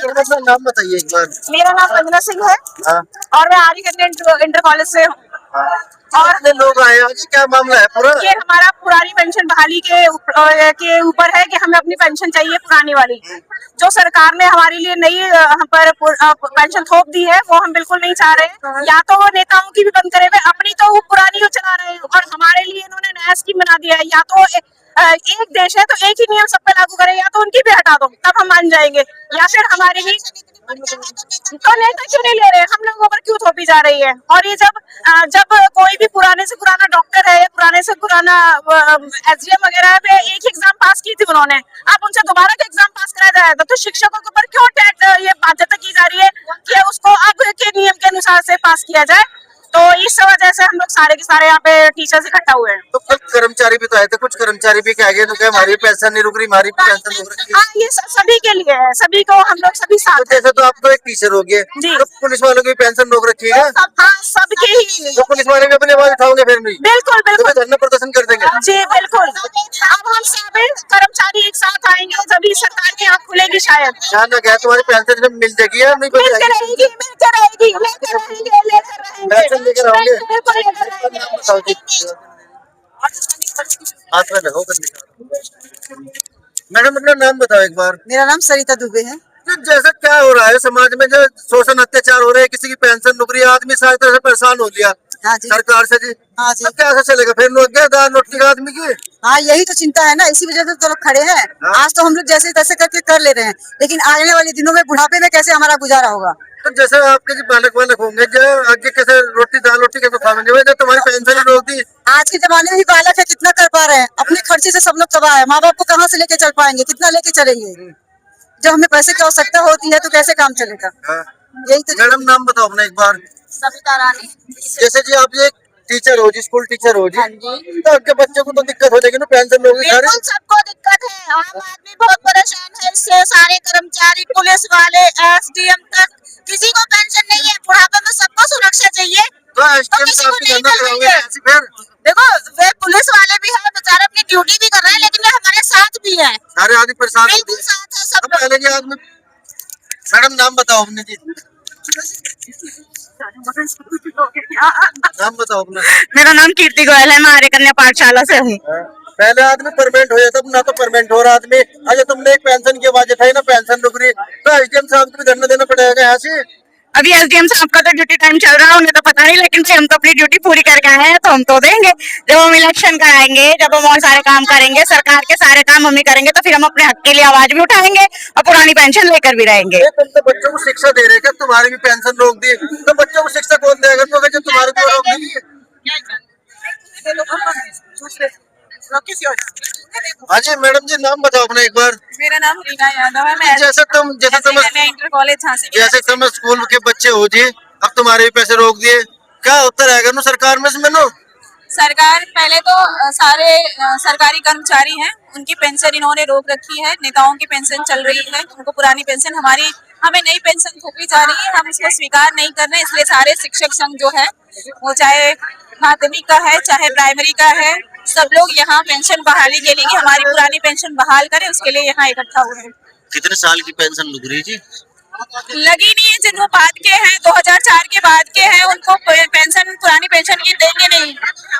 अपना नाम बताइए एक बार। मेरा नाम रंजना सिंह है। हाँ। और मैं आर्य इंटर कॉलेज से हूँ। और कितने लोग आए आज, क्या मामला है पूरा? ये हमारा पुरानी पेंशन बहाली के ऊपर है कि हमें अपनी पेंशन चाहिए पुरानी वाली। जो सरकार ने हमारे लिए नई हम पर पेंशन थोप दी है वो हम बिल्कुल नहीं चाह रहे। या तो वो नेताओं की भी बंद करे हुए, अपनी तो वो पुरानी को चला रहे हैं और हमारे लिए इन्होंने नया स्कीम बना दिया है। या तो एक देश है तो एक ही नियम सब पे लागू करे, या तो उनकी भी हटा दो तब हम मान जाएंगे, या फिर हमारे ही तो नेता क्यों नहीं ले रहे, हम लोगों पर क्यों थोपी जा रही है। और ये जब कोई भी पुराने से पुराना डॉक्टर है या पुराने से पुराना एसडीएम वगैरह है, एक एग्जाम पास की थी उन्होंने, अब उनसे दोबारा का एग्जाम पास कराया जाएगा, तो शिक्षकों के ऊपर क्यों ये बाध्यता की जा रही है कि उसको अब के नियम के अनुसार से पास किया जाए। तो इस वजह से हम लोग सारे के सारे यहाँ पे टीचर्स इकट्ठा हुए हैं। तो कुछ कर्मचारी भी तो आए थे, कुछ कर्मचारी भी कह गए तो हमारी पेंशन नहीं रुक रही, हमारी पेंशन रुक रही। हाँ, ये सभी के लिए है, सभी को हम लोग सभी साथ। तो जैसे तो आप तो एक टीचर हो गए जी, तो पुलिस वालों की पेंशन रोक रखी है। हाँ, सबके ही। तो पुलिस वाले भी अपनी आवाज उठाओगे फिर नहीं? बिल्कुल बिल्कुल, धरना प्रदर्शन कर देंगे। जी बिल्कुल। अब हम सभी कर्मचारी एक साथ आएंगे जब सरकार की आँख खुलेगी शायद। ध्यान रखें तुम्हारी पेंशन जब मिल जाएगी या नहीं? मिलकर रहेगी, मिलकर रहेगी, लेकर रहेंगे, लेकर रहेंगे, पेंशन लेकर आओगे। बिल्कुल लेकर रहेंगे। मैडम अपना नाम बताओ एक बार। मेरा नाम सरिता दुबे है। जैसा क्या हो रहा है समाज में, जो शोषण अत्याचार हो रहे हैं, किसी की पेंशन नौकरी, आदमी सारी तरह से परेशान हो लिया। हाँ जी, सरकार से जी। हाँ जी, अब कैसे चलेगा फिर? नोट की आदमी की। हाँ यही तो चिंता है ना, इसी वजह से तो लोग खड़े हैं। हाँ। आज तो हम लोग जैसे तैसे करके कर ले रहे हैं, लेकिन आने वाले दिनों में बुढ़ापे में कैसे हमारा गुजारा होगा। तो जैसे आपके जो बालक होंगे, जो आगे कैसे दाल रोटी कैसे खाएंगे? वैसे तुम्हारी पेंशन रोक दी। आज के जमाने में भी बालक है, कितना कर पा रहे हैं? अपने खर्चे से सब लोग तबाह है। माँ बाप को कहाँ से लेके चल पाएंगे, कितना लेके चलेंगे? जब हमें पैसे की आवश्यकता होती है तो कैसे काम चलेगा? यही तो। मैडम नाम बताओ अपना एक बार। सविता रानी। जैसे जी आप एक टीचर हो जी, स्कूल टीचर हो जी, हाँ जी। तो आपके बच्चों को तो दिक्कत हो जाएगी ना, पेंशन लोग बिल्कुल सबको दिक्कत है, आम आदमी बहुत परेशान है इससे, सारे कर्मचारी, पुलिस वाले, एसडीएम तक, किसी को पेंशन नहीं है। बुढ़ापे में सबको सुरक्षा चाहिए, तो किसी को नहीं करेंगे। देखो वे पुलिस वाले भी है, बेचारे अपनी ड्यूटी भी कर रहे हैं, लेकिन वे हमारे साथ भी है, सारे आदमी परेशान बिल्कुल साथ है सब पहले के आदमी। मैडम नाम बताओ अपने जी। नाम बताओ अपना। मेरा नाम कीर्ति गोयल है, मैं आर्य कन्या पाठशाला से हूँ। पहले आदमी परमानेंट हो जाता, अब ना तो परमानेंट हो रहा आदमी। अगर तुमने एक पेंशन की आवाज उठाई ना, पेंशन रुक रही, तो एसडीएम साहब को भी धरना देना पड़ेगा यहाँ से। अभी एसडीएम साहब का तो ड्यूटी टाइम चल रहा है, उन्हें तो पता नहीं, लेकिन हम तो अपनी ड्यूटी पूरी करके आए हैं तो हम तो देंगे। जब हम इलेक्शन कराएंगे, जब हम और सारे काम करेंगे, सरकार के सारे काम हम ही करेंगे, तो फिर हम अपने हक के लिए आवाज भी उठाएंगे और पुरानी पेंशन लेकर भी रहेंगे। तुम तो बच्चों को शिक्षा दे रहे हैं, तुम्हारी भी पेंशन रोक दी, तो बच्चों को शिक्षा कौन देगा? तो अगर तुम्हारी भी रोक दी। हाँ जी मैडम जी, नाम बताओ अपना एक बार। मेरा नाम रीना यादव है, मैं जैसे तुम इंटर कॉलेज झांसी। जैसे तुम स्कूल के बच्चे हो जी, अब तुम्हारे भी पैसे रोक दिए, क्या उत्तर आएगा नो सरकार में इसमें? नो सरकार पहले तो सारे सरकारी कर्मचारी हैं, उनकी पेंशन इन्होंने रोक रखी है। नेताओं की पेंशन चल रही है, उनको पुरानी पेंशन, हमें नई पेंशन थोपी जा रही है, हम इसको स्वीकार नहीं कर रहे। इसलिए सारे शिक्षक संघ जो है, वो चाहे माध्यमिक का है चाहे प्राइमरी का है, सब लोग यहाँ पेंशन बहाली के लिए, हमारी पुरानी पेंशन बहाल करें, उसके लिए यहाँ इकट्ठा हुए हैं। कितने साल की पेंशन लग रही जी? लगी नहीं है, जिनको बाद के हैं 2004 के बाद के हैं, उनको पेंशन पुरानी पेंशन की देंगे नहीं।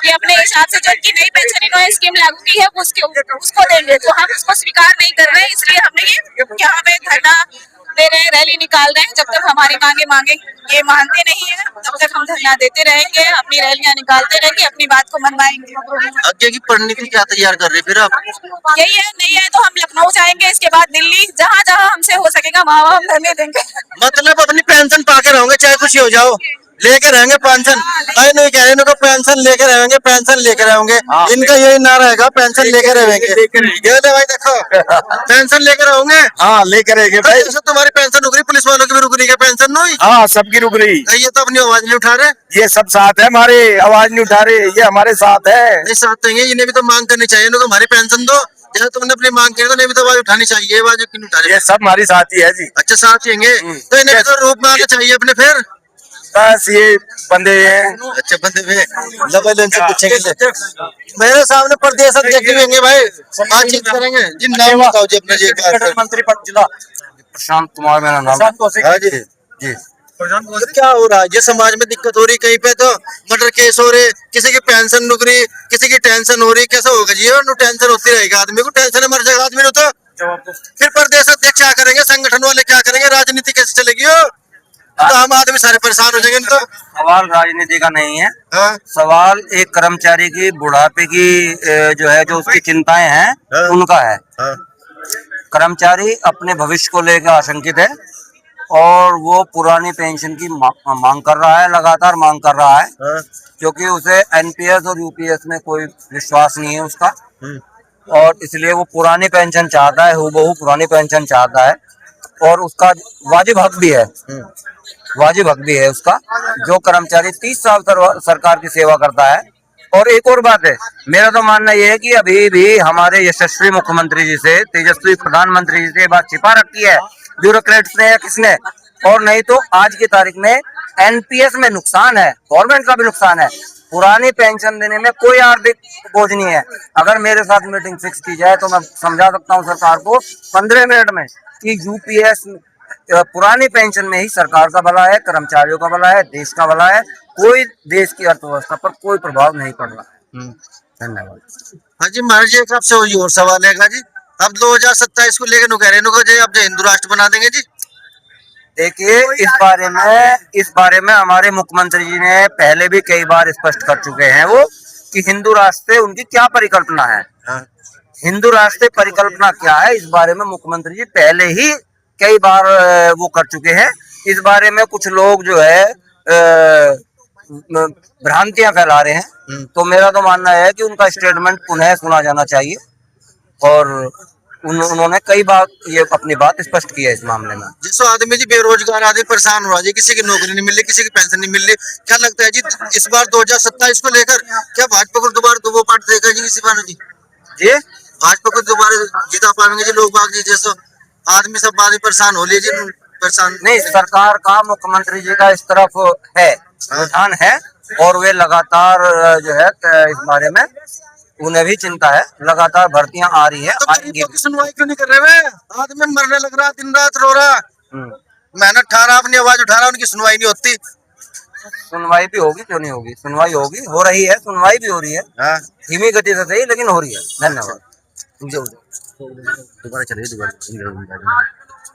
ये अपने हिसाब से जो इनकी नई पेंशन इन्होंने स्कीम लागू की है उसको देंगे, तो हम उसको स्वीकार नहीं कर रहे हैं। इसलिए हमने यहाँ पे धरना दे रहे हैं, रैली निकाल रहे हैं। जब तक हमारी मांगे ये मानते नहीं है, तब तक हम धरना देते रहेंगे, अपनी रैलियां निकालते रहेंगे, अपनी बात को मनवाएंगे। आगे की पढ़ने के लिए क्या तैयार कर रहे हैं फिर आप? यही है, नहीं है तो हम लखनऊ जाएंगे, इसके बाद दिल्ली, जहाँ जहाँ हमसे हो सकेगा वहाँ हम धरने देंगे। मतलब अपनी पेंशन पाके रहोगे, चाहे कुछ हो जाओ, लेके रहेंगे पेंशन। नहीं कह रहे इनको पेंशन लेके रहेंगे, पेंशन लेके रहेंगे। इनका यही नारा रहेगा, पेंशन लेके रहेंगे। ये भाई देखो, पेंशन लेके रहोगे। हाँ लेके रहेंगे भाई। जैसे तुम्हारी पेंशन रुक रही, पुलिस वालों की भी रुक रही है पेंशन? नहीं, हाँ सबकी रुक रही। ये तो अपनी आवाज नहीं उठा रहे। ये सब साथ है हमारे, आवाज नहीं उठा रहे, ये हमारे साथ है। नहीं साथ देंगे, इन्हें भी तो मांग करनी चाहिए, इनको हमारी पेंशन दो। जैसे तुमने अपनी मांग की तो इन्हें भी तो आवाज उठानी चाहिए, आवाज क्यों उठा रहे? ये सब हमारी साथी है जी। अच्छा साथ देंगे, तो इन्हें भी तो रूप में आना चाहिए अपने फिर। बस ये बंदे हैं। अच्छा बंदे में लबल से पूछेंगे। मेरे सामने प्रदेश अध्यक्ष भी होंगे भाई, बातचीत करेंगे। जी नाम बताओ जी अपना जी। मंत्री पद जिला प्रशांत कुमार मेरा नाम है। हाँ जी जी। तो क्या हो रहा है, ये समाज में दिक्कत हो रही, कहीं पे तो मर्डर केस हो रहे, किसी की पेंशन रुक रही, किसी की टेंशन हो रही, कैसा होगा जी? और टेंशन होती रहेगी, आदमी को टेंशन है, मर जाएगा आदमी तो फिर प्रदेश अध्यक्ष क्या करेंगे, संगठन वाले क्या करेंगे, राजनीति कैसे चलेगी? हो तो हम आदमी सारे परेशान हो जाएंगे इनको। सवाल राजनीति का नहीं है, हाँ सवाल एक कर्मचारी की बुढ़ापे की जो है, जो उसकी चिंताएं हैं हाँ। उनका है। हाँ कर्मचारी अपने भविष्य को लेकर आशंकित है और वो पुरानी पेंशन की मांग कर रहा है, लगातार मांग कर रहा है, हाँ। क्योंकि उसे एनपीएस और यूपीएस में कोई विश्वास नहीं है उसका, हम्म। और इसलिए वो पुरानी पेंशन चाहता है, हूबहू पुरानी पेंशन चाहता है, और उसका वाजिब हक भी है, वाजिब हक भी है उसका। जो कर्मचारी 30 साल सरकार की सेवा करता है। और एक और बात है, मेरा तो मानना यह है कि अभी भी हमारे यशस्वी मुख्यमंत्री जी से, तेजस्वी प्रधानमंत्री जी से बात छिपा रखी है ब्यूरोक्रेट्स ने या किसने, और नहीं तो आज की तारीख में एनपीएस में नुकसान है, गवर्नमेंट का भी नुकसान है, पुरानी पेंशन देने में कोई आर्थिक बोझ नहीं है। अगर मेरे साथ मीटिंग फिक्स की जाए तो मैं समझा सकता हूँ सरकार को 15 मिनट में कि यूपीएस पुरानी पेंशन में ही सरकार का भला है, कर्मचारियों का भला है, देश का भला है, कोई देश की अर्थव्यवस्था पर कोई प्रभाव नहीं पड़ रहा है। धन्यवाद। हाँ जी महाराज जी, एक आपसे और सवाल है जी, अब 2027 को लेकर कह रहे हैं अब जो हिंदू राष्ट्र बना देंगे जी? देखिए, इस बारे में हमारे मुख्यमंत्री जी ने पहले भी कई बार स्पष्ट कर चुके हैं वो कि हिंदू राष्ट्र से उनकी क्या परिकल्पना है। हाँ। हिंदू राष्ट्र से परिकल्पना क्या है, इस बारे में मुख्यमंत्री जी पहले ही कई बार वो कर चुके हैं। इस बारे में कुछ लोग जो है भ्रांतियां फैला रहे हैं, तो मेरा तो मानना है कि उनका स्टेटमेंट पुनः सुना जाना चाहिए, और उन्होंने कई बार ये अपनी बात स्पष्ट की है इस मामले में। जिससे आदमी जी बेरोजगार आदमी परेशान हो रहा है, किसी की नौकरी नहीं मिल रही, किसी की पेंशन नहीं मिल रही, क्या लगता है जी इस बार 2027 को लेकर क्या भाजपा को दोबारा दो पार्ट देगा जी? इसी बार जी भाजपा को दोबारा जिता पाएंगे जी लोग बाग जी? जैसे आदमी सब बात परेशान हो लीजिए, परेशान नहीं, सरकार का मुख्यमंत्री जी का इस तरफ है रुझान है, और वे लगातार जो है इस बारे में उन्हें भी चिंता है, लगातार भर्तियां आ रही है, तो आएंगी। की सुनवाई क्यों नहीं कर रहे? आदमी मरने लग रहा, दिन रात रो रहा, मेहनत ठा रहा, अपनी आवाज उठा रहा, उनकी सुनवाई नहीं होती। सुनवाई भी होगी, क्यों नहीं होगी? सुनवाई होगी, हो रही है, सुनवाई भी हो रही है, धीमी गति से सही लेकिन हो रही है। धन्यवाद। दोबारा चलिए, दोबारा